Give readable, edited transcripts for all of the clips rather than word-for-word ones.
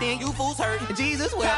then you fools hurt. Jesus will.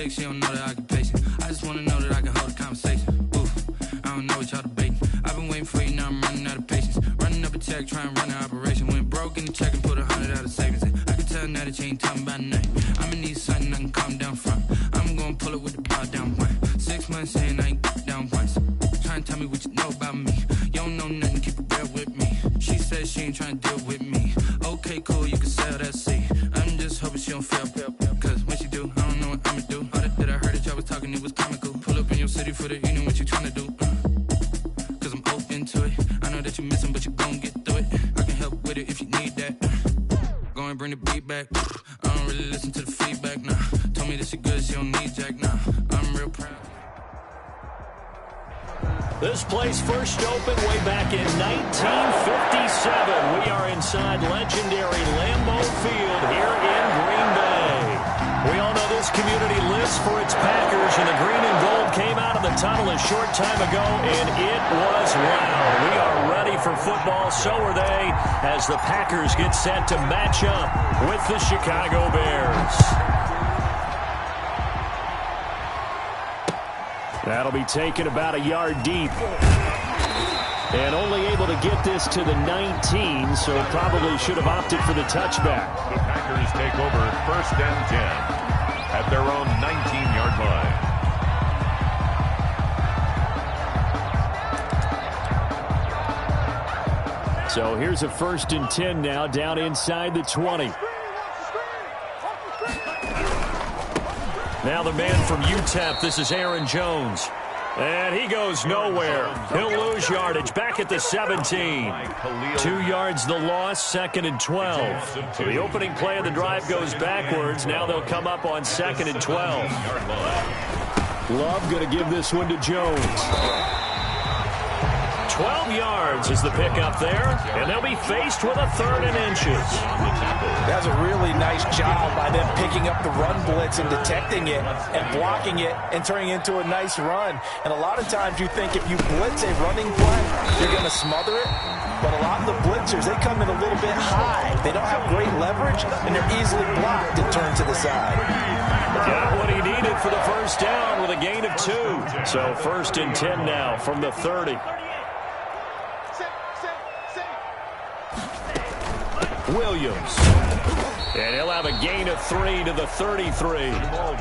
She don't know the occupation. I just wanna know that I can hold a conversation. Oof, I don't know what y'all debating. I've been waiting for you, now I'm running out of patience. Running up a check, trying to run an operation. Went broke in the check and put 100 out of savings in. I can tell now that you ain't talking about nothing. I'ma need something I can calm down from. I'm gonna pull it with the power down one. 6 months in, I ain't down once. Trying to tell me what you know about me. You don't know nothing, keep it real with me. She said she ain't trying to deal with me. Okay, cool, you can sell that seat. I'm just hoping she don't fail. Cause when she do, I don't know what I'ma do. All that I heard that y'all was talking, it was comical. Pull up in your city for the evening, what you tryna do? Cause I'm open to it. I know that you missing, but you gon' get through it. I can help with it if you need that. Go and bring the beat back. I don't really listen to the feedback, nah. Told me that she good, she don't need Jack, nah. I'm real proud. This place first opened way back in 1957. We are inside legendary Lambeau Field here in Green Bay. We all know this community lives for its Packers, and the green and gold came out of the tunnel a short time ago, and it was wow. We are ready for football, so are they, as the Packers get set to match up with the Chicago Bears. That'll be taken about a yard deep. And only able to get this to the 19, so probably should have opted for the touchback. The Packers take over 1st and 10 at their own 19-yard line. So here's a 1st and 10 now, down inside the 20. Now the man from UTEP, this is Aaron Jones. And he goes nowhere. He'll lose yardage back at the 17. 2 yards the loss, 2nd and 12. So the opening play of the drive goes backwards. Now they'll come up on 2nd and 12. Love going to give this one to Jones. 12 yards is the pickup there, and they'll be faced with a 3rd and inches. That's a really nice job by them picking up the run blitz and detecting it and blocking it and turning it into a nice run. And a lot of times you think if you blitz a running play, you're going to smother it. But a lot of the blitzers, they come in a little bit high. They don't have great leverage, and they're easily blocked and turned to the side. Got what he needed for the 1st down with a gain of 2. So 1st and 10 now from the 30. Williams. And he'll have a gain of 3 to the 33.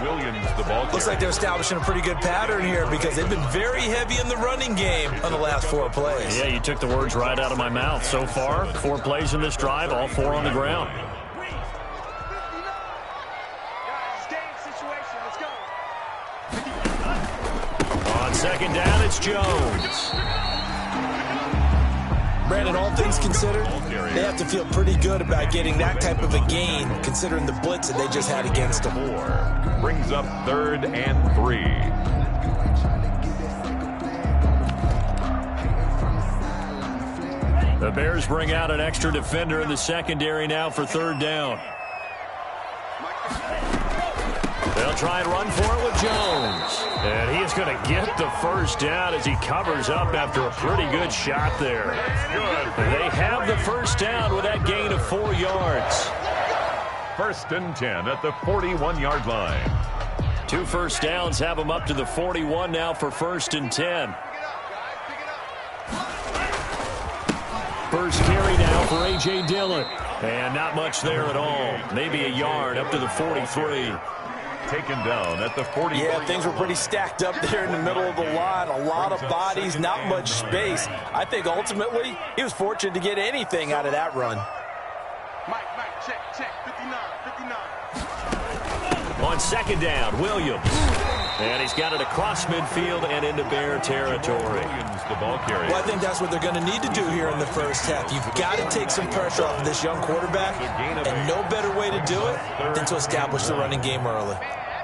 Williams, the ball. Looks like they're establishing a pretty good pattern here because they've been very heavy in the running game on the last 4 plays. Yeah, you took the words right out of my mouth. So far, 4 plays in this drive, all 4 on the ground. On 2nd down, it's Jones. Brandon, all things considered, they have to feel pretty good about getting that type of a gain, considering the blitz that they just had against them. Brings up 3rd and 3. The Bears bring out an extra defender in the secondary now for third down. They'll try and run for it with Jones. And he is going to get the first down as he covers up after a pretty good shot there. They have the first down with that gain of 4 yards. 1st and 10 at the 41-yard line. 2 first downs have them up to the 41 now for 1st and 10. First carry now for A.J. Dillon. And not much there at all. Maybe a yard up to the 43. Taken down at the 40. Yeah, things were pretty stacked up there in the middle of the line. A lot of bodies, not much space. I think ultimately he was fortunate to get anything out of that run. Mike, check, 59. On 2nd down, Williams. And he's got it across midfield and into Bear territory. The ball carrier. Well, I think that's what they're going to need to do here in the first half. You've got to take some pressure off of this young quarterback, and no better way to do it than to establish the running game early.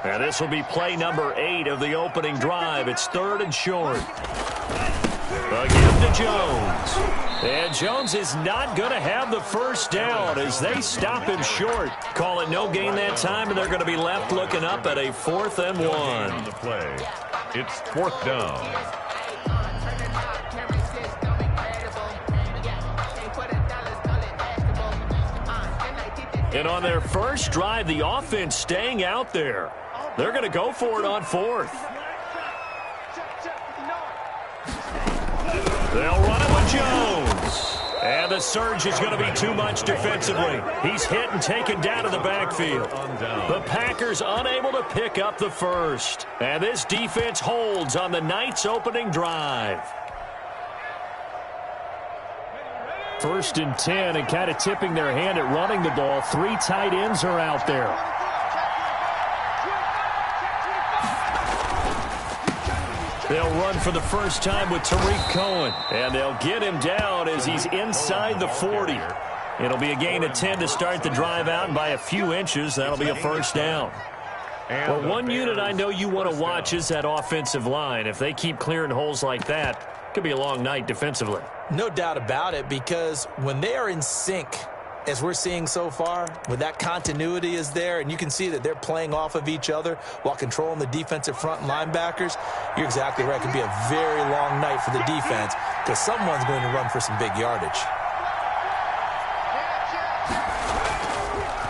And this will be play number 8 of the opening drive. It's 3rd and short. A give to Jones. And Jones is not going to have the first down as they stop him short. Call it no gain that time, and they're going to be left looking up at a 4th and 1. On the play. It's 4th down. And on their first drive, the offense staying out there. They're going to go for it on 4th. They'll run it with Jones. And the surge is going to be too much defensively. He's hit and taken down to the backfield. The Packers unable to pick up the first. And this defense holds on the night's opening drive. 1st and 10, and kind of tipping their hand at running the ball. 3 tight ends are out there. They'll run for the first time with Tariq Cohen. And they'll get him down as he's inside the 40. It'll be a gain of 10 to start the drive out, and by a few inches, that'll be a first down. Well, one unit I know you want to watch is that offensive line. If they keep clearing holes like that, it could be a long night defensively. No doubt about it, because when they are in sync, as we're seeing so far, when that continuity is there and you can see that they're playing off of each other while controlling the defensive front and linebackers, you're exactly right. It could be a very long night for the defense because someone's going to run for some big yardage.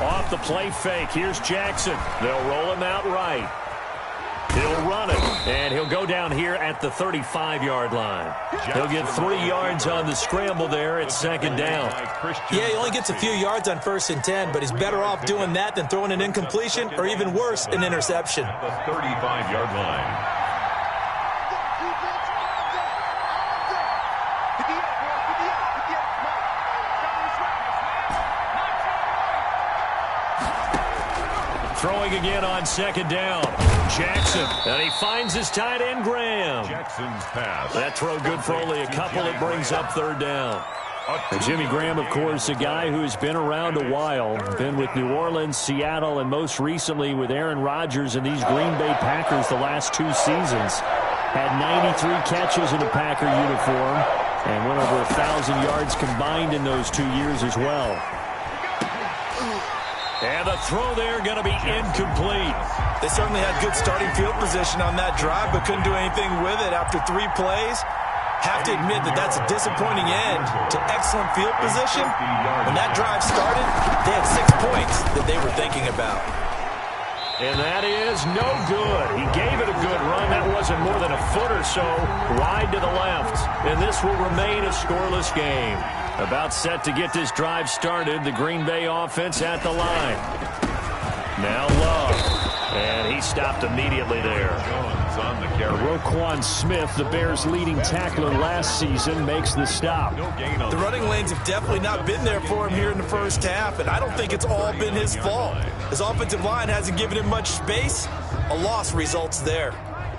Off the play fake, here's Jackson. They'll roll him out right. He'll run it, and he'll go down here at the 35-yard line. He'll get 3 yards on the scramble there at 2nd down. Yeah, he only gets a few yards on 1st and 10, but he's better off doing that than throwing an incompletion or even worse, an interception. The 35-yard line. Throwing again on 2nd down. Jackson, and he finds his tight end, Graham. Jackson's pass. That throw good for only a couple. It brings up 3rd down. And Jimmy Graham, of course, a guy who has been around a while. Been with New Orleans, Seattle, and most recently with Aaron Rodgers and these Green Bay Packers the last 2 seasons. Had 93 catches in a Packer uniform and went over 1,000 yards combined in those 2 years as well. And the throw there going to be incomplete. They certainly had good starting field position on that drive, but couldn't do anything with it after 3 plays. Have to admit that that's a disappointing end to excellent field position. When that drive started, they had 6 points that they were thinking about. And that is no good. He gave it a good run. That wasn't more than a foot or so wide to the left. And this will remain a scoreless game. About set to get this drive started. The Green Bay offense at the line. Now Love. And he stopped immediately there. Roquan Smith, the Bears' leading tackler last season, makes the stop. The running lanes have definitely not been there for him here in the first half, and I don't think it's all been his fault. His offensive line hasn't given him much space. A loss results there.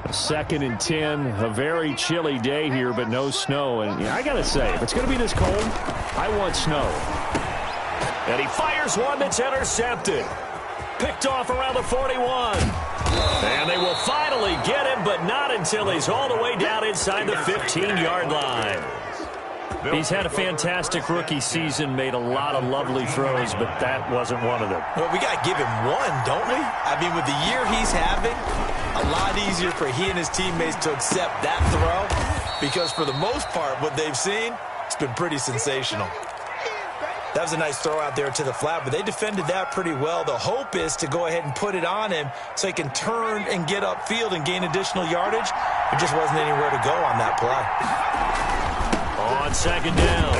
2nd and 10, a very chilly day here, but no snow. And I got to say, if it's going to be this cold, I want snow. And he fires one that's intercepted. Picked off around the 41. And they will finally get him, but not until he's all the way down inside the 15-yard line. He's had a fantastic rookie season, made a lot of lovely throws, but that wasn't one of them. Well, we got to give him one, don't we? I mean, with the year he's having, a lot easier for he and his teammates to accept that throw, because for the most part, what they've seen, it's been pretty sensational. That was a nice throw out there to the flat, but they defended that pretty well. The hope is to go ahead and put it on him so he can turn and get upfield and gain additional yardage. There just wasn't anywhere to go on that play. On second down,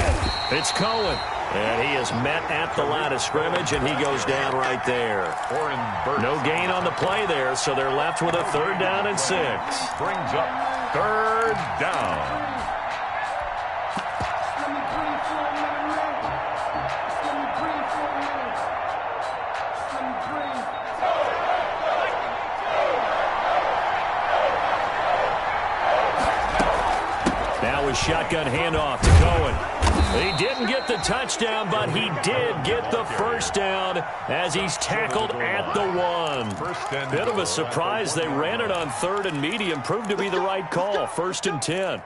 it's Cohen. And he is met at the line of scrimmage, and he goes down right there. No gain on the play there, so they're left with a 3rd down and 6. Brings up 3rd down. Now a shotgun handoff to Cohen. He didn't get the touchdown, but he did get the 1st down as he's tackled at the 1. Bit of a surprise. They ran it on 3rd and medium. Proved to be the right call. 1st and 10.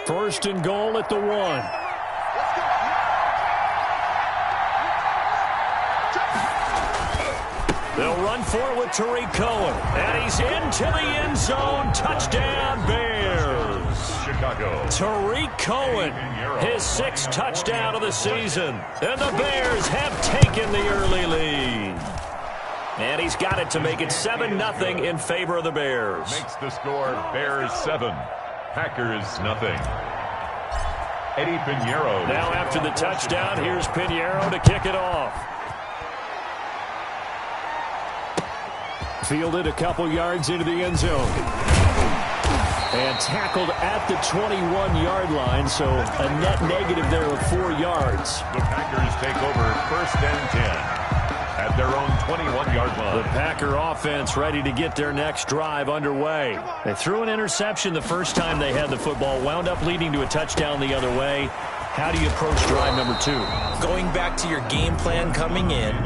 First and goal at the 1. They'll run for it with Tariq Cohen. And he's into the end zone. Touchdown, Bears. Chicago. Tariq Cohen, his 6th touchdown of the season. And the Bears have taken the early lead. And he's got it to make it 7-0 in favor of the Bears. Makes the score Bears 7, Packers nothing. Eddie Pinheiro. Now after the touchdown, here's Pinheiro to kick it off. Fielded a couple yards into the end zone. And tackled at the 21-yard line, so a net negative there of 4 yards. The Packers take over 1st and 10 at their own 21-yard line. The Packer offense ready to get their next drive underway. They threw an interception the first time they had the football, wound up leading to a touchdown the other way. How do you approach drive number 2? Going back to your game plan coming in,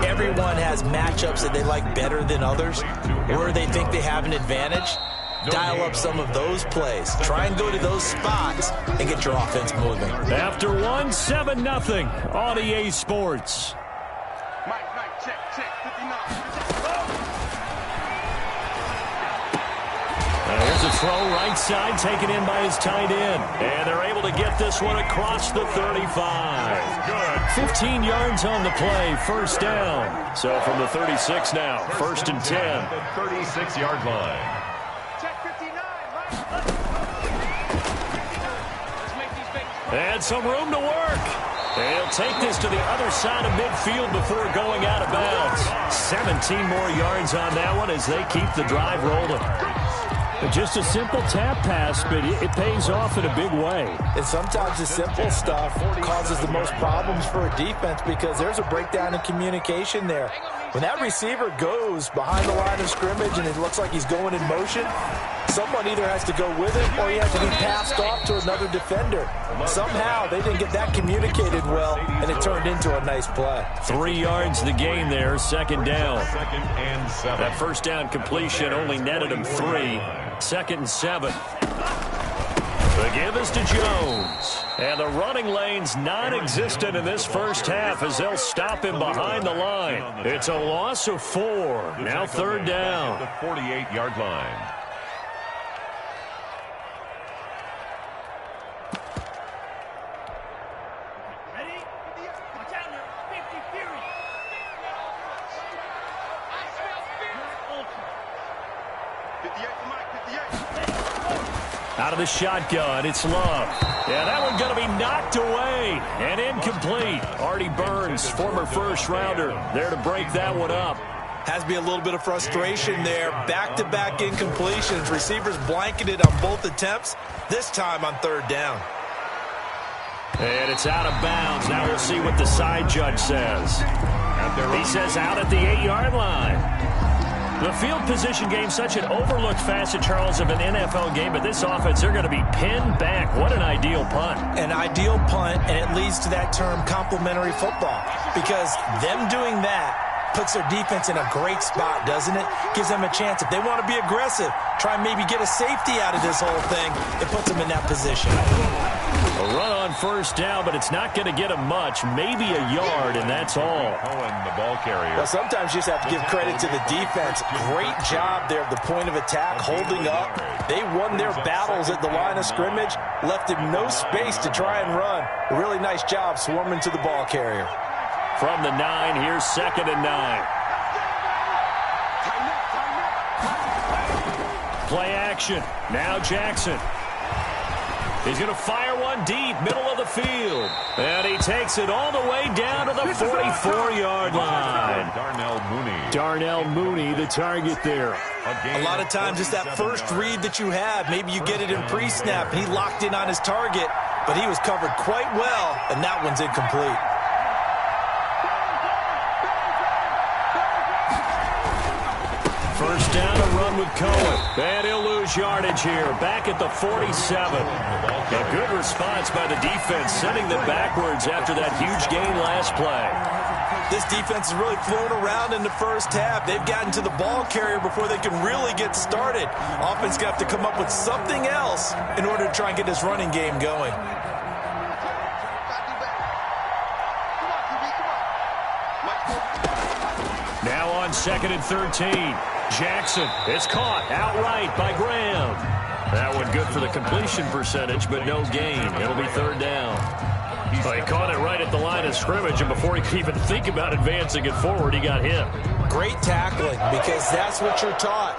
everyone has matchups that they like better than others, where they think they have an advantage. Dial up some of those plays. Try and go to those spots and get your offense moving. After 1, 7-0 on EA Sports. Mike, check, 59. Here's a throw right side taken in by his tight end. And they're able to get this one across the 35. 15 yards on the play, 1st down. So from the 36 now, 1st and 10. The 36-yard line. Check 59, Mike. And some room to work. They'll take this to the other side of midfield before going out of bounds. 17 more yards on that one as they keep the drive rolling. Just a simple tap pass, but it pays off in a big way. And sometimes the simple stuff causes the most problems for a defense because there's a breakdown in communication there. When that receiver goes behind the line of scrimmage and it looks like he's going in motion, someone either has to go with him or he has to be passed off to another defender. Somehow they didn't get that communicated well, and it turned into a nice play. 3 yards the gain there, 2nd down. 2nd and 7. That 1st down completion only netted him 3. 2nd and 7. The give is to Jones. And the running lane's non-existent in this 1st half as they'll stop him behind the line. It's a loss of 4. Now 3rd down. The 48-yard line. Out of the shotgun, it's Love. Yeah, that one going to be knocked away and incomplete. Artie Burns, former 1st-rounder, there to break that one up. Has to be a little bit of frustration there. Back-to-back incompletions. Receivers blanketed on both attempts, this time on 3rd down. And it's out of bounds. Now we'll see what the side judge says. He says out at the 8-yard line. The field position game, such an overlooked facet, Charles, of an NFL game, but this offense, they're going to be pinned back. What an ideal punt. An ideal punt, and it leads to that term complementary football, because them doing that puts their defense in a great spot, doesn't it? Gives them a chance. If they want to be aggressive, try and maybe get a safety out of this whole thing, it puts them in that position. A run on first down, but it's not going to get them much, maybe a yard, and that's all. The ball carrier. Well, sometimes you just have to give credit to the defense. Great job there at the point of attack, holding up. They won their battles at the line of scrimmage, left him no space to try and run. A really nice job swarming to the ball carrier. From the 9, here's 2nd and 9. Play action. Now Jackson. He's going to fire one deep, middle of the field. And he takes it all the way down to the 44-yard line. Darnell Mooney, the target there. A lot of times it's that first read that you have. Maybe you get it in pre-snap, and he locked in on his target, but he was covered quite well, and that one's incomplete. First down, a run with Cohen. And he'll lose yardage here, back at the 47. A good response by the defense, sending them backwards after that huge gain last play. This defense is really flown around in the first half. They've gotten to the ball carrier before they can really get started. Offense got to come up with something else in order to try and get this running game going. Now on 2nd and 13. Jackson is caught outright by Graham. That one good for the completion percentage, but no gain. It'll be 3rd down. Well, he caught it right at the line of scrimmage, and before he could even think about advancing it forward, he got hit. Great tackling, because that's what you're taught.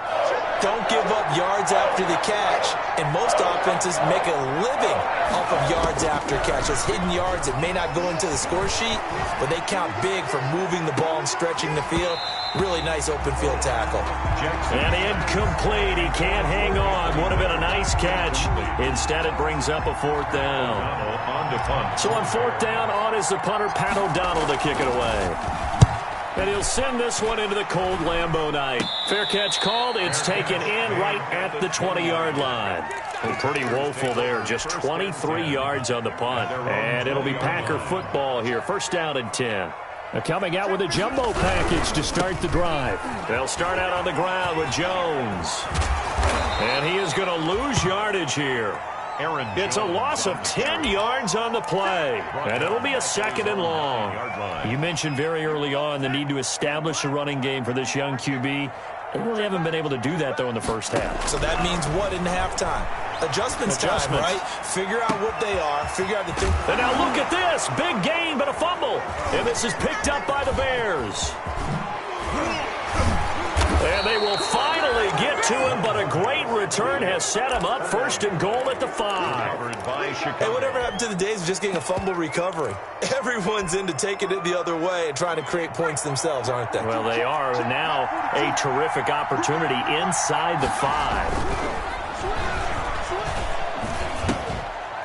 Don't give up yards after the catch, and most offenses make a living off of yards after catch. Those hidden yards that may not go into the score sheet, but they count big for moving the ball and stretching the field. Really nice open field tackle. And incomplete. He can't hang on. Would have been a nice catch. Instead, it brings up a 4th down. So on 4th down, on is the punter, Pat O'Donnell, to kick it away. And he'll send this one into the cold Lambeau night. Fair catch called. It's taken in right at the 20-yard line. Well, pretty woeful there. Just 23 yards on the punt. And it'll be Packer football here. 1st down and 10. They're coming out with a jumbo package to start the drive. They'll start out on the ground with Jones. And he is going to lose yardage here. It's a loss of 10 yards on the play, and it'll be a 2nd and long. You mentioned very early on the need to establish a running game for this young QB. They really haven't been able to do that, though, in the first half. So that means what in halftime? Adjustments time, right? Figure out what they are. Figure out the thing. And now look at this. Big gain, but a fumble. And this is picked up by the Bears. And they will finally get to him, but a great return has set him up 1st and goal at the 5. Hey, whatever happened to the days of just getting a fumble recovery? Everyone's into taking it the other way and trying to create points themselves, aren't they? Well, they are, and now a terrific opportunity inside the 5.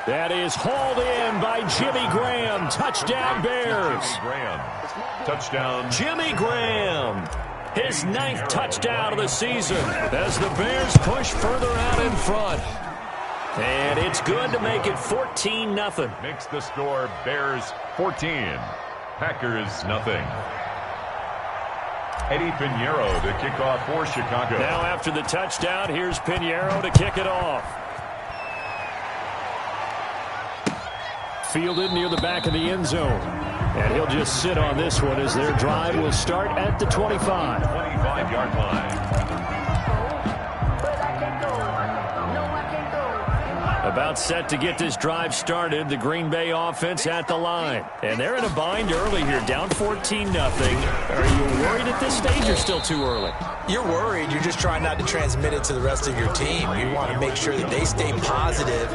That is hauled in by Jimmy Graham. Touchdown, Bears. Touchdown. Jimmy Graham. His 9th touchdown of the season as the Bears push further out in front. And it's good to make it 14-0. Makes the score Bears 14, Packers nothing. Eddie Pinheiro to kick off for Chicago. Now after the touchdown, here's Pinheiro to kick it off. Fielded near the back of the end zone. And he'll just sit on this one as their drive will start at the 25. 25-yard line. About set to get this drive started, the Green Bay offense at the line. And they're in a bind early here, down 14-0. Are you worried at this stage or still too early? You're worried. You're just trying not to transmit it to the rest of your team. You want to make sure that they stay positive.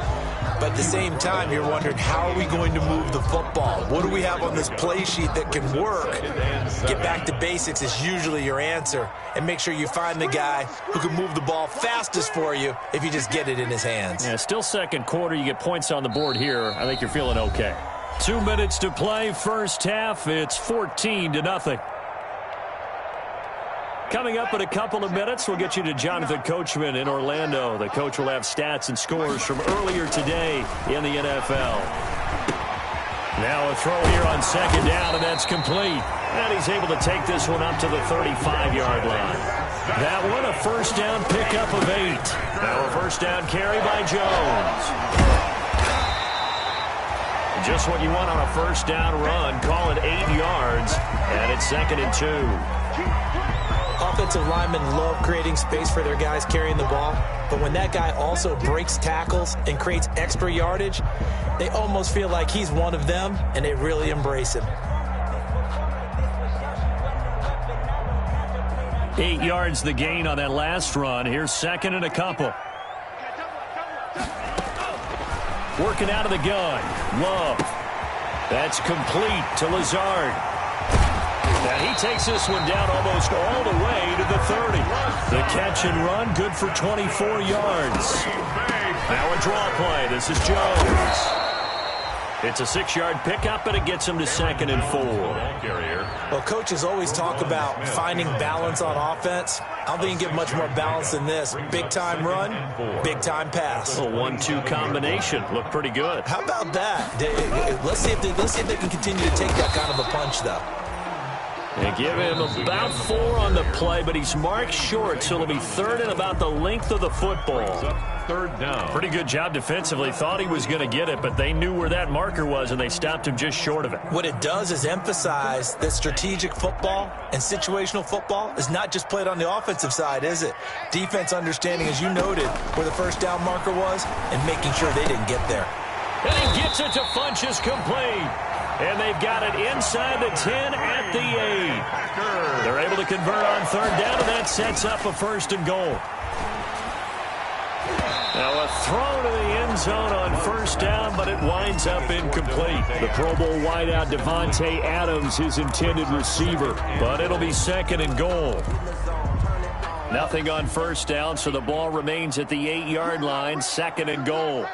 But at the same time, you're wondering, how are we going to move the football? What do we have on this play sheet that can work? Get back to basics is usually your answer. And make sure you find the guy who can move the ball fastest for you if you just get it in his hands. Yeah, still 2nd quarter. You get points on the board here. I think you're feeling okay. 2 minutes to play. First half. It's 14-0. Coming up in a couple of minutes, we'll get you to Jonathan Coachman in Orlando. The coach will have stats and scores from earlier today in the NFL. Now a throw here on second down, and that's complete. And he's able to take this one up to the 35-yard line. That one, a first down pickup of 8. Now a first down carry by Jones. Just what you want on a first down run. Call it 8 yards, and it's 2nd and 2. Offensive linemen love creating space for their guys carrying the ball, but when that guy also breaks tackles and creates extra yardage, they almost feel like he's one of them, and they really embrace him. 8 yards the gain on that last run. Here's 2nd and a couple. Working out of the gun. Love. That's complete to Lazard. And he takes this one down almost all the way to the 30. The catch and run, good for 24 yards. Now a draw play. This is Jones. It's a 6-yard pickup, and it gets him to 2nd and 4. Well, coaches always talk about finding balance on offense. I don't think you get much more balance than this. Big-time run, big-time pass. A 1-2 combination. Looked pretty good. How about that? Let's see if they can continue to take that kind of a punch, though. They give him about 4 on the play, but he's marked short, so it'll be 3rd and about the length of the football. 3rd down. Pretty good job defensively. Thought he was going to get it, but they knew where that marker was, and they stopped him just short of it. What it does is emphasize that strategic football and situational football is not just played on the offensive side, is it? Defense understanding, as you noted, where the first down marker was and making sure they didn't get there. And he gets it to Funchess complete. And they've got it inside the 10 at the 8. They're able to convert on 3rd down, and that sets up a 1st and goal. Now a throw to the end zone on 1st down, but it winds up incomplete. The Pro Bowl wideout Devontae Adams, his intended receiver, but it'll be 2nd and goal. Nothing on 1st down, so the ball remains at the 8-yard line, 2nd and goal.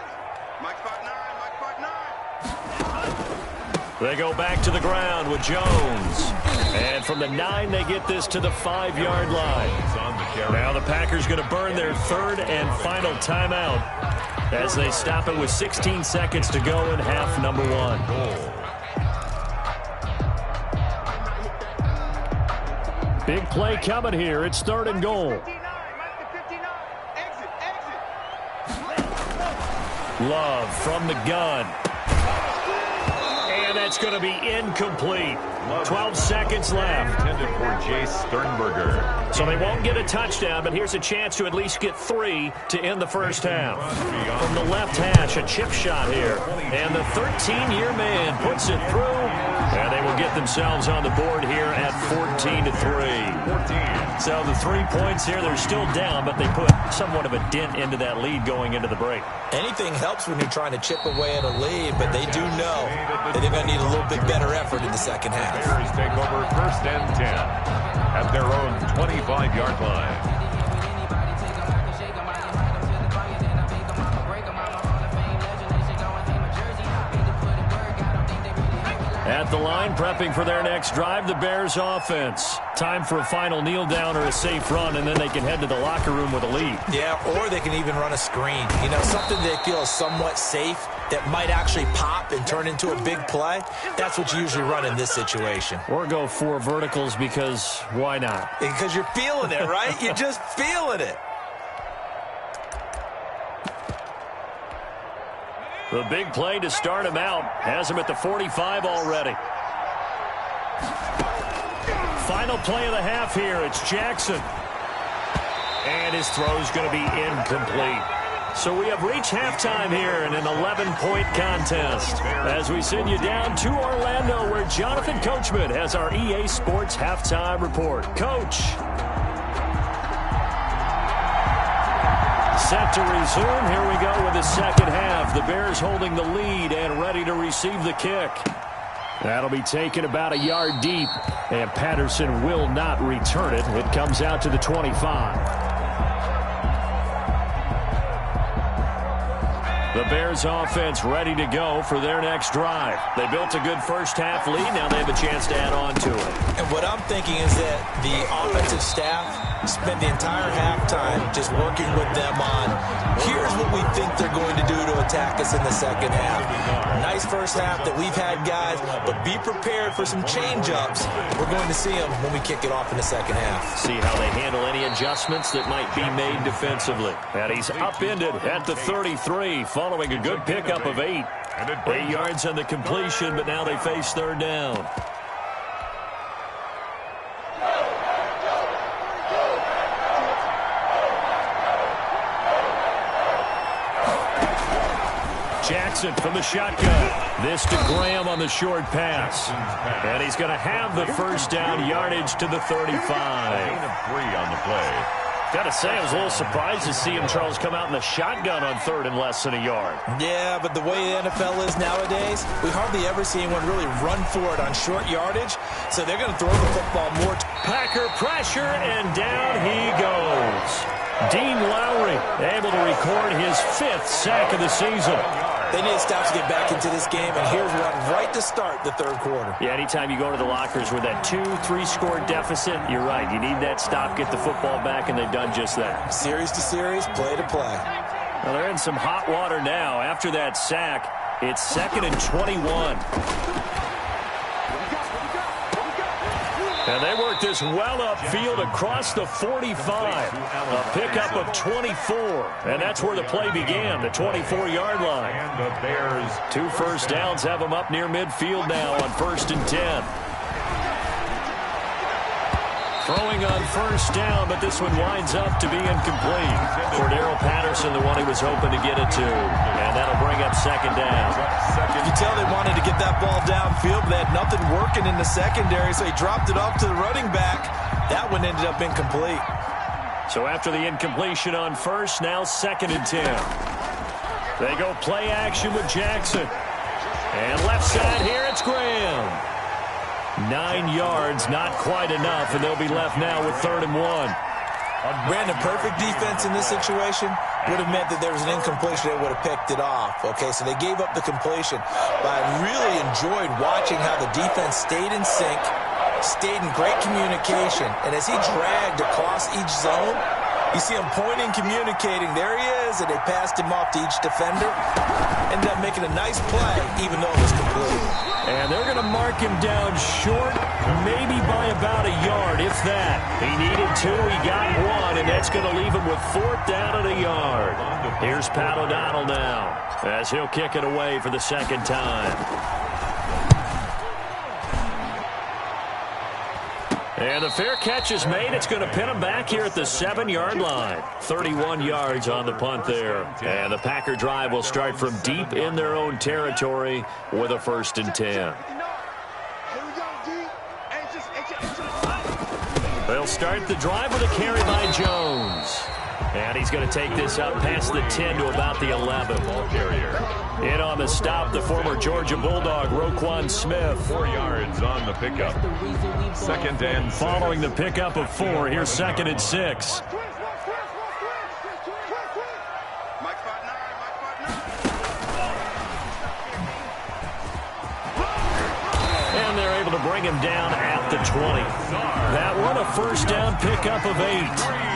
They go back to the ground with Jones. And from the 9, they get this to the 5-yard line. Now the Packers going to burn their 3rd and final timeout as they stop it with 16 seconds to go in half number 1. Big play coming here. It's 3rd and goal. Love from the gun. That's going to be incomplete. 12 seconds left. Intended for Jace Sternberger. So they won't get a touchdown, but here's a chance to at least get 3 to end the first half. From the left hash, a chip shot here. And the 13-year man puts it through. And they will get themselves on the board here at 14-3. So the 3 points here, they're still down, but they put somewhat of a dent into that lead going into the break. Anything helps when you're trying to chip away at a lead, but they do know that they're going to need a little bit better effort in the second half. Bears take over 1st and 10 at their own 25-yard line. At the line, prepping for their next drive, the Bears offense. Time for a final kneel down or a safe run, and then they can head to the locker room with a lead. Yeah, or they can even run a screen. You know, something they feel is somewhat safe that might actually pop and turn into a big play. That's what you usually run in this situation. Or go 4 verticals because why not? Because you're feeling it, right? You're just feeling it. The big play to start him out. Has him at the 45 already. Final play of the half here. It's Jackson. And his throw's going to be incomplete. So we have reached halftime here in an 11-point contest. As we send you down to Orlando, where Jonathan Coachman has our EA Sports halftime report. Coach. Set to resume. Here we go with the second half. The Bears holding the lead and ready to receive the kick. That'll be taken about a yard deep, and Patterson will not return it. It comes out to the 25. The Bears offense ready to go for their next drive. They built a good first-half lead. Now they have a chance to add on to it. And what I'm thinking is that the offensive staff spent the entire halftime just working with them on, here's what we think they're going to do to attack us in the second half. Nice first half that we've had, guys, but be prepared for some change-ups. We're going to see them when we kick it off in the second half. See how they handle any adjustments that might be made defensively. And he's upended at the 33, following a good pickup of 8. 8 yards on the completion, but now they face third down. Jackson from the shotgun. This to Graham on the short pass. And he's going to have the first down, yardage to the 35. 3 on the play. Got to say, I was a little surprised to see him, Charles, come out in the shotgun on third and less than a yard. Yeah, but the way the NFL is nowadays, we hardly ever see anyone really run for it on short yardage, so they're going to throw the football more. Packer pressure, and down he goes. Dean Lowry able to record his 5th sack of the season. They need to stop to get back into this game, and here's one right to start the third quarter. Yeah, anytime you go to the lockers with that 2-3 score deficit, you're right. You need that stop, get the football back, and they've done just that. Series to series, play to play. Well, they're in some hot water now. After that sack, it's 2nd and 21. And they work this well upfield across the 45. A pickup of 24. And that's where the play began, the 24-yard line. And the Bears. 2 first downs have them up near midfield now on 1st and 10. Throwing on first down, but this one winds up to be incomplete. Cordero Patterson, the one he was hoping to get it to. And that'll bring up 2nd down. You can tell they wanted to get that ball downfield, but they had nothing working in the secondary, so he dropped it off to the running back. That one ended up incomplete. So after the incompletion on first, now 2nd and 10. They go play action with Jackson. And left side here, it's Graham. 9 yards, not quite enough, and they'll be left now with 3rd and 1. Brandon, perfect defense in this situation would have meant that there was an incompletion that would have picked it off. Okay, so they gave up the completion. But I really enjoyed watching how the defense stayed in sync, stayed in great communication, and as he dragged across each zone, you see him pointing, communicating. There he is, and they passed him off to each defender. Ended up making a nice play, even though it was complete. And they're going to mark him down short, maybe by about a yard, if that. He needed 2, he got 1, and that's going to leave him with 4th down and a yard. Here's Pat O'Donnell now, as he'll kick it away for the 2nd time. And the fair catch is made. It's going to pin him back here at the 7-yard line. 31 yards on the punt there. And the Packer drive will start from deep in their own territory with a 1st and 10. They'll start the drive with a carry by Jones. And he's going to take this up past the 10 to about the 11. Ball carrier. In on the stop, the former Georgia Bulldog, Roquan Smith. 4 yards on the pickup. 2nd and 6. Following the pickup of 4, here's 2nd and 6. And they're able to bring him down at the 20. That one, a 1st down pickup of 8.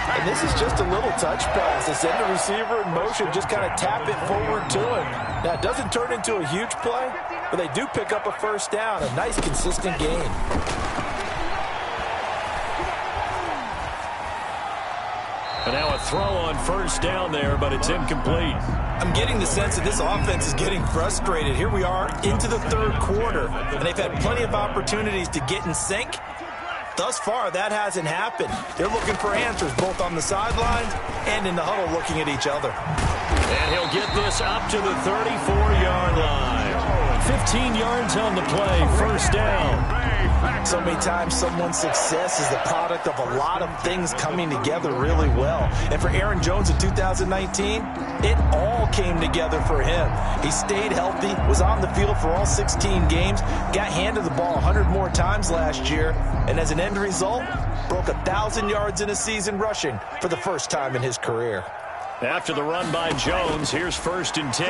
And this is just a little touch pass. They send the receiver in motion, just kind of tap it forward to him. Now, it doesn't turn into a huge play, but they do pick up a 1st down. A nice, consistent game. And now a throw on 1st down there, but it's incomplete. I'm getting the sense that this offense is getting frustrated. Here we are into the 3rd quarter, and they've had plenty of opportunities to get in sync. Thus far, that hasn't happened. They're looking for answers both on the sidelines and in the huddle looking at each other. And he'll get this up to the 34-yard line. 15 yards on the play, 1st down. So many times someone's success is the product of a lot of things coming together really well. And for Aaron Jones in 2019, it all came together for him. He stayed healthy, was on the field for all 16 games, got handed the ball 100 more times last year, and as an end result, broke 1,000 yards in a season rushing for the first time in his career. After the run by Jones, here's 1st and 10.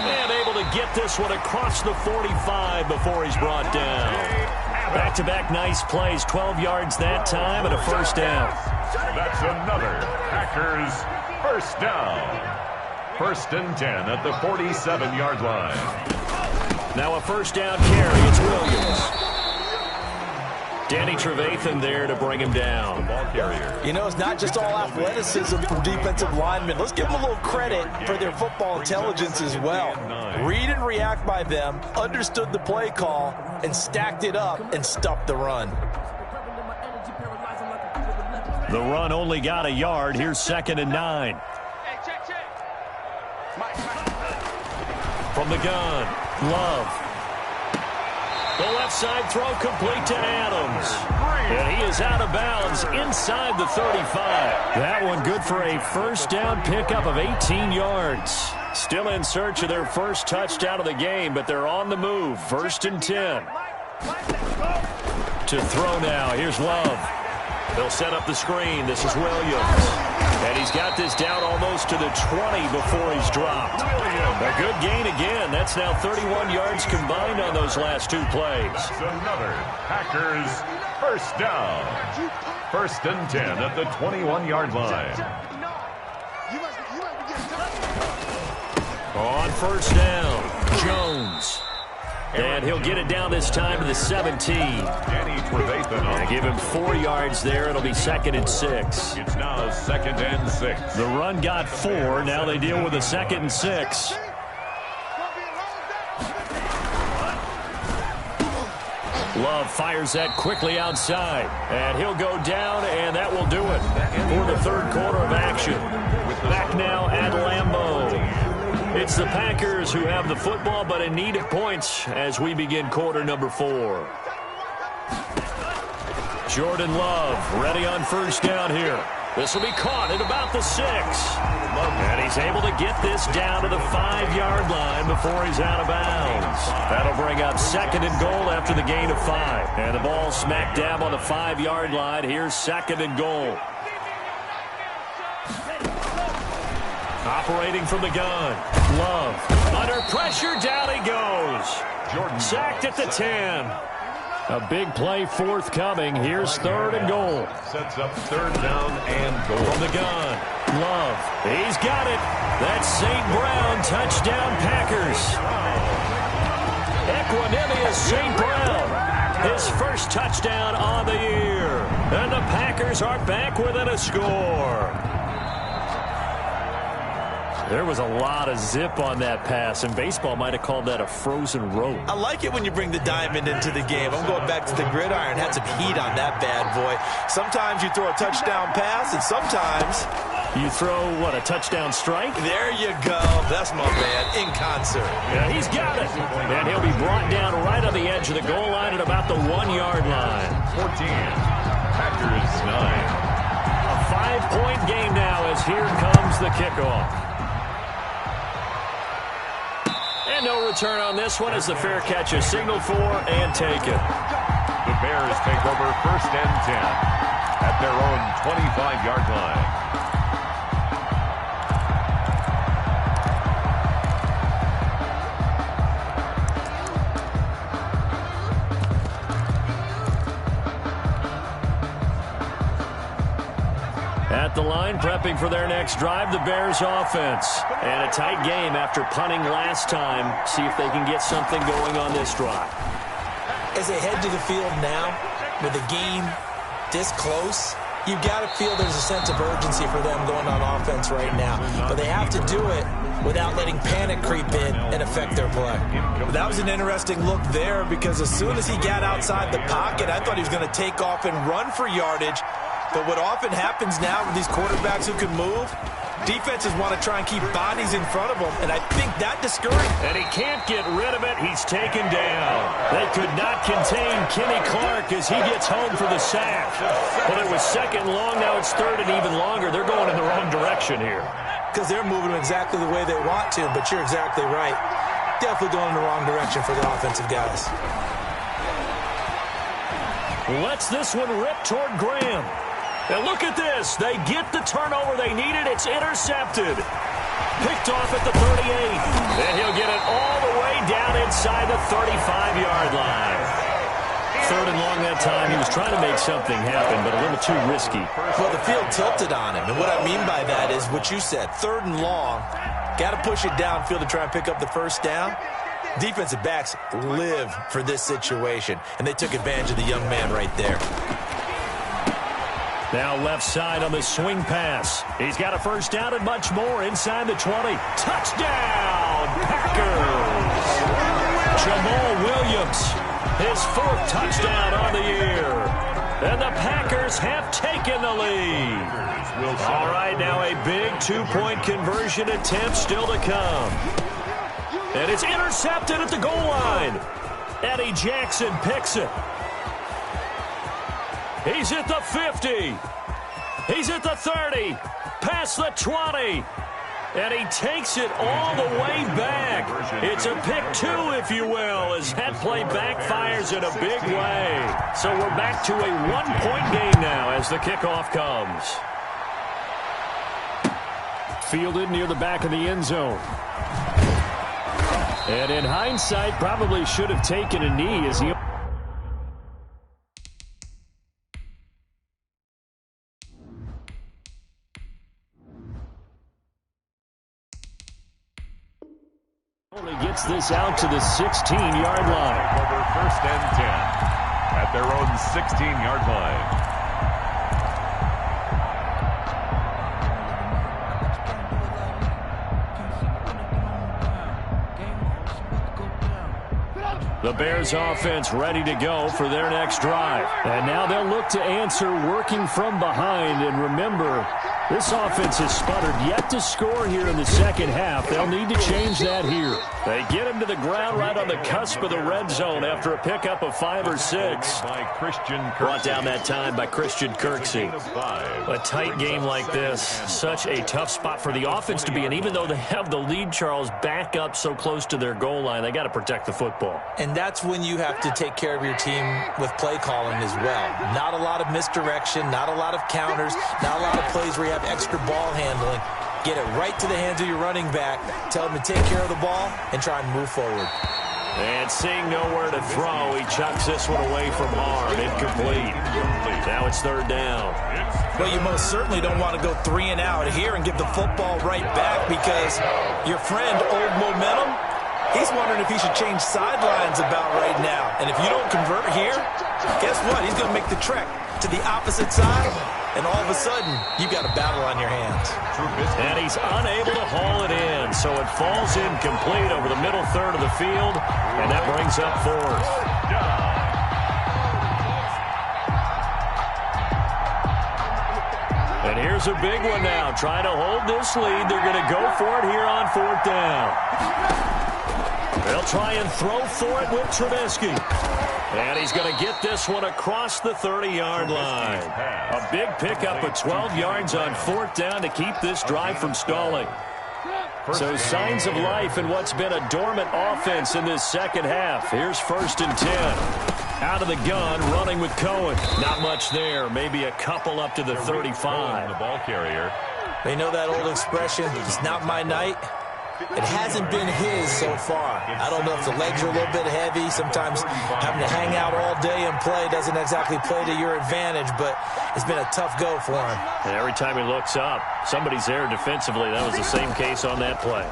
And able to get this one across the 45 before he's brought down. Back-to-back nice plays, 12 yards that time and a 1st down. That's another Packers 1st down. 1st and 10 at the 47-yard line. Now a 1st down carry. It's Williams. Danny Trevathan there to bring him down. Ball carrier. You know, it's not just all athleticism from defensive linemen. Let's give them a little credit for their football intelligence as well. Read and react by them, understood the play call, and stacked it up and stuffed the run. The run only got a yard. Here's 2nd and 9. Hey, check. From the gun, Love. The left side throw complete to Adams. And he is out of bounds inside the 35. That one good for a 1st down pickup of 18 yards. Still in search of their first touchdown of the game, but they're on the move. 1st and 10. To throw now. Here's Love. They'll set up the screen. This is Williams. And he's got this down almost to the 20 before he's dropped. A good gain again. That's now 31 yards combined on those last 2 plays. That's another Packers 1st down. 1st and 10 at the 21-yard line. On 1st down, Jones. And he'll get it down this time to the 17. Danny Trevathan And give him 4 yards there. It'll be 2nd and 6. It's now 2nd and 6. The run got 4. Now they deal with a 2nd and 6. Love fires that quickly outside. And he'll go down, and that will do it for the 3rd quarter of action. Back now at Lambeau. It's the Packers who have the football, but in need of points as we begin quarter number 4. Jordan Love ready on 1st down here. This will be caught at about the 6. And he's able to get this down to the 5-yard line before he's out of bounds. That'll bring up 2nd and goal after the gain of 5. And the ball smack dab on the 5-yard line. Here's 2nd and goal. Operating from the gun. Love. Under pressure, down he goes. Jordan sacked at the 10. A big play forthcoming. Here's 3rd and goal. Sets up 3rd down and goal. From the gun. Love. He's got it. That's St. Brown. Touchdown, Packers. Equanimous St. Brown. His first touchdown on the year. And the Packers are back within a score. There was a lot of zip on that pass, and baseball might have called that a frozen rope. I like it when you bring the diamond into the game. I'm going back to the gridiron. Had some heat on that bad boy. Sometimes you throw a touchdown pass, and sometimes you throw, what, a touchdown strike? There you go. That's my man in concert. Yeah, he's got it. And he'll be brought down right on the edge of the goal line at about the 1-yard line. 14. Packers 9. A 5-point game now as here comes the kickoff. And no return on this one as the fair catch is signaled for and taken. The Bears take over 1st and 10 at their own 25-yard line. At the line, prepping for their next drive, the Bears offense. And a tight game after punting last time. See if they can get something going on this drive. As they head to the field now, with the game this close, you've got to feel there's a sense of urgency for them going on offense right now. But they have to do it without letting panic creep in and affect their play. That was an interesting look there because as soon as he got outside the pocket, I thought he was going to take off and run for yardage. But what often happens now with these quarterbacks who can move, defenses want to try and keep bodies in front of them, and I think that discouraged. And he can't get rid of it. He's taken down. They could not contain Kenny Clark as he gets home for the sack. But it was 2nd and long. Now it's 3rd and even longer. They're going in the wrong direction here. Because they're moving them exactly the way they want to, but you're exactly right. Definitely going in the wrong direction for the offensive guys. Lets this one rip toward Graham. And look at this. They get the turnover they needed. It's intercepted. Picked off at the 38. And he'll get it all the way down inside the 35-yard line. Third and long that time. He was trying to make something happen, but a little too risky. Well, the field tilted on him. And what I mean by that is what you said. Third and long. Got to push it downfield to try and pick up the first down. Defensive backs live for this situation. And they took advantage of the young man right there. Now left side on the swing pass. He's got a first down and much more inside the 20. Touchdown, Packers! Jamal Williams, his 4th touchdown on the year. And the Packers have taken the lead. All right, now a big 2-point conversion attempt still to come. And it's intercepted at the goal line. Eddie Jackson picks it. He's at the 50. He's at the 30. Past the 20. And he takes it all the way back. It's a pick 2, if you will, as that play backfires in a big way. So we're back to a 1-point game now as the kickoff comes. Fielded near the back of the end zone. And in hindsight, probably should have taken a knee as he... only gets this out to the 16-yard line. Over 1st and 10 at their own 16-yard line. The Bears offense ready to go for their next drive. And now they'll look to answer working from behind. And remember, this offense has sputtered yet to score here in the second half. They'll need to change that here. They get him to the ground right on the cusp of the red zone after a pickup of 5 or 6. Brought down that time by Christian Kirksey. A tight game like this, such a tough spot for the offense to be in. Even though they have the lead, Charles, back up so close to their goal line, they got to protect the football. And that's when you have to take care of your team with play calling as well. Not a lot of misdirection, not a lot of counters, not a lot of plays where you have extra ball handling. Get it right to the hands of your running back. Tell him to take care of the ball and try and move forward. And seeing nowhere to throw, he chucks this one away from hard. Incomplete. Now it's 3rd down. Well, you most certainly don't want to go 3 and out here and give the football right back because your friend, Old Momentum, he's wondering if he should change sidelines about right now. And if you don't convert here, guess what? He's going to make the trek to the opposite side, and all of a sudden, you've got a battle on your hands. And he's unable to haul it in, so it falls incomplete over the middle third of the field, and that brings up 4th. And here's a big one now. Trying to hold this lead. They're going to go for it here on 4th down. They'll try and throw for it with Trubisky. And he's going to get this one across the 30-yard line. A big pickup of 12 yards on 4th down to keep this drive from stalling. So signs of life in what's been a dormant offense in this second half. Here's 1st and 10. Out of the gun, running with Cohen. Not much there. Maybe a couple up to the 35. The ball carrier. They know that old expression, it's not my night. It hasn't been his so far. I don't know if the legs are a little bit heavy. Sometimes having to hang out all day and play doesn't exactly play to your advantage, but it's been a tough go for him. And every time he looks up, somebody's there defensively. That was the same case on that play.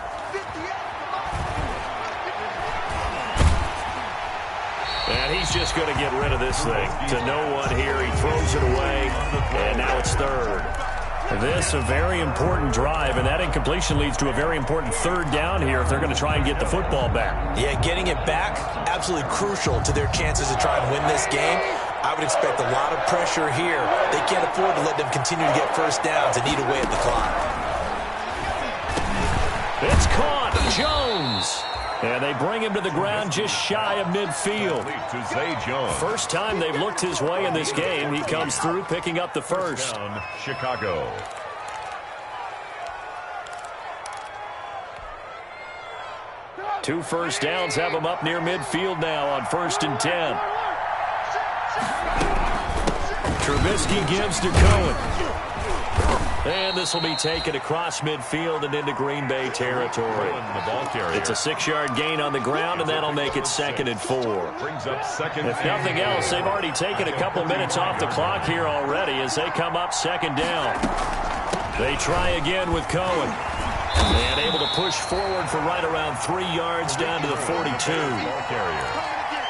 And he's just going to get rid of this thing. To no one here. He throws it away, and now it's 3rd. This a very important drive, and that incompletion leads to a very important 3rd down here if they're going to try and get the football back. Yeah, getting it back, absolutely crucial to their chances to try and win this game. I would expect a lot of pressure here. They can't afford to let them continue to get first downs and eat away at the clock. It's caught. Jones. And they bring him to the ground just shy of midfield. First time they've looked his way in this game. He comes through picking up the first. Chicago. Two first downs have him up near midfield now on 1st and 10. Trubisky gives to Cohen. And this will be taken across midfield and into Green Bay territory. It's a 6-yard gain on the ground, and that'll make it 2nd and 4. If nothing else, they've already taken a couple minutes off the clock here already as they come up 2nd down. They try again with Cohen. And able to push forward for right around 3 yards down to the 42.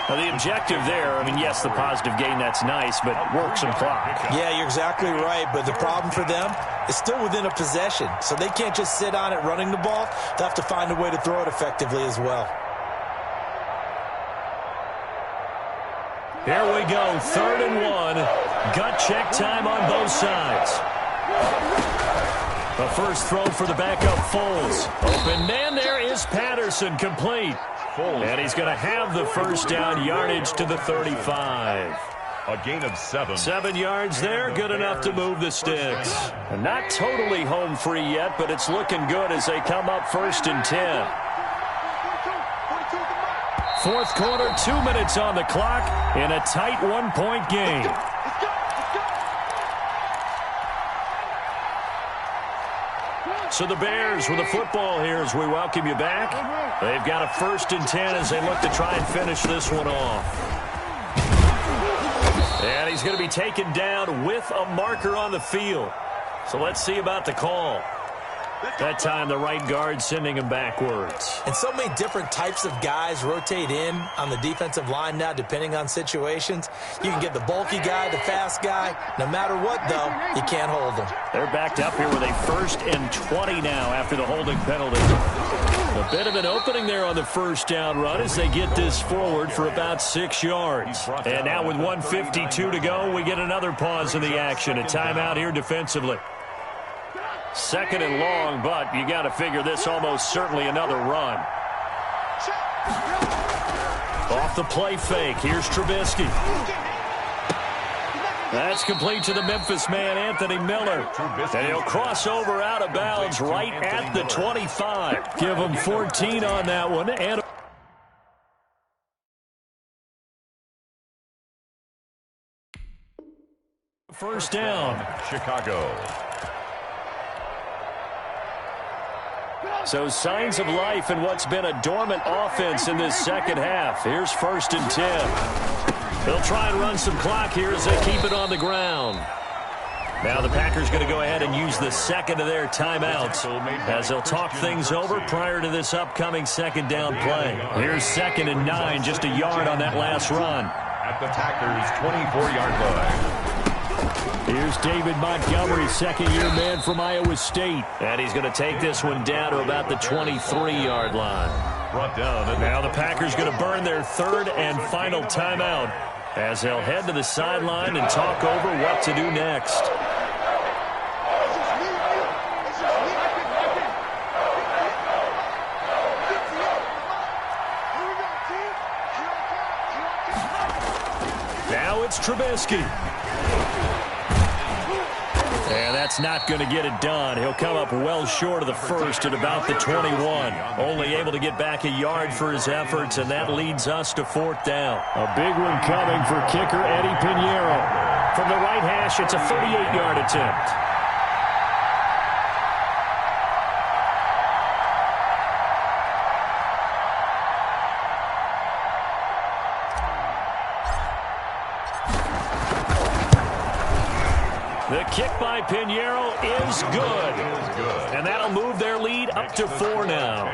Now, the objective there, I mean, yes, the positive gain, that's nice, but work some clock. Yeah, you're exactly right, but the problem for them is still within a possession, so they can't just sit on it running the ball. They'll have to find a way to throw it effectively as well. Here we go, 3rd and 1. Gut check time on both sides. The first throw for the backup Foles. Open man, there is Patterson, complete. And he's going to have the first down, yardage to the 35. A gain of 7. 7 yards there, good enough to move the sticks. And not totally home free yet, but it's looking good as they come up 1st and 10. 4th quarter, 2 minutes on the clock in a tight 1-point game. So the Bears with the football here as we welcome you back. They've got a 1st and 10 as they look to try and finish this one off. And he's going to be taken down with a marker on the field. So let's see about the call. That time the right guard sending him backwards. And so many different types of guys rotate in on the defensive line now depending on situations. You can get the bulky guy, the fast guy. No matter what, though, you can't hold them. They're backed up here with a 1st and 20 now after the holding penalty. A bit of an opening there on the first down run as they get this forward for about 6 yards. And now with 1:52 to go, we get another pause in the action. A timeout here defensively. 2nd and long, but you got to figure this almost certainly another run. Off the play fake. Here's Trubisky. That's complete to the Memphis man, Anthony Miller. And he'll cross over out of bounds right at the 25. Give him 14 on that one. And first down. Chicago. So signs of life in what's been a dormant offense in this second half. Here's 1st and 10. They'll try and run some clock here as they keep it on the ground. Now the Packers going to go ahead and use the second of their timeouts as they'll talk things over prior to this upcoming 2nd down play. Here's 2nd and 9, just a yard on that last run. At the Packers' 24-yard line. Here's David Montgomery, 2nd-year man from Iowa State. And he's going to take this one down to about the 23-yard line. Brought down. And now the Packers going to burn their 3rd and final timeout as they'll head to the sideline and talk over what to do next. Now it's Trubisky. And that's not going to get it done. He'll come up well short of the first at about the 21. Only able to get back a yard for his efforts, and that leads us to 4th down. A big one coming for kicker Eddie Pinheiro. From the right hash, it's a 38-yard attempt. The kick by Pinheiro is good. And that'll move their lead up to 4 now.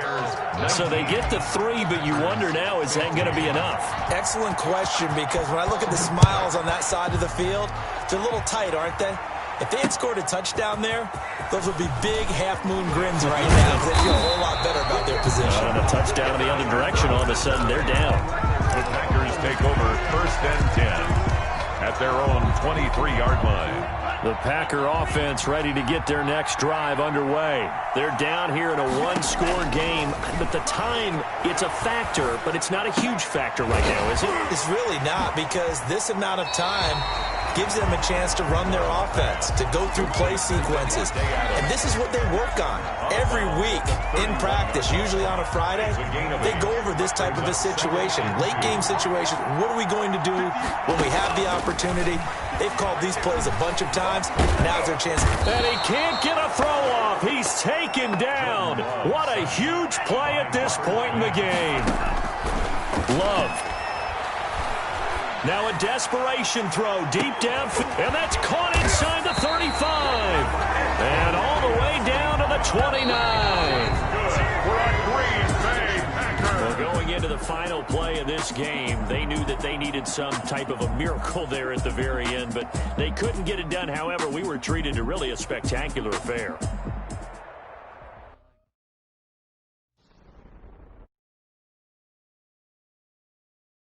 So they get to 3, but you wonder now, is that going to be enough? Excellent question, because when I look at the smiles on that side of the field, they're a little tight, aren't they? If they had scored a touchdown there, those would be big half-moon grins right now, because they feel a whole lot better about their position. And a touchdown in the other direction, all of a sudden they're down. The Packers take over 1st and 10 at their own 23-yard line. The Packer offense ready to get their next drive underway. They're down here in a one-score game, but the time, it's a factor, but it's not a huge factor right now, is it? It's really not, because this amount of time, gives them a chance to run their offense, to go through play sequences. And this is what they work on every week in practice, usually on a Friday. They go over this type of a situation, late game situation. What are we going to do when we have the opportunity? They've called these plays a bunch of times. Now's their chance. And he can't get a throw off. He's taken down. What a huge play at this point in the game. Love. Now a desperation throw deep down. And that's caught inside the 35. And all the way down to the 29. Well, going into the final play of this game, they knew that they needed some type of a miracle there at the very end, but they couldn't get it done. However, we were treated to really a spectacular affair.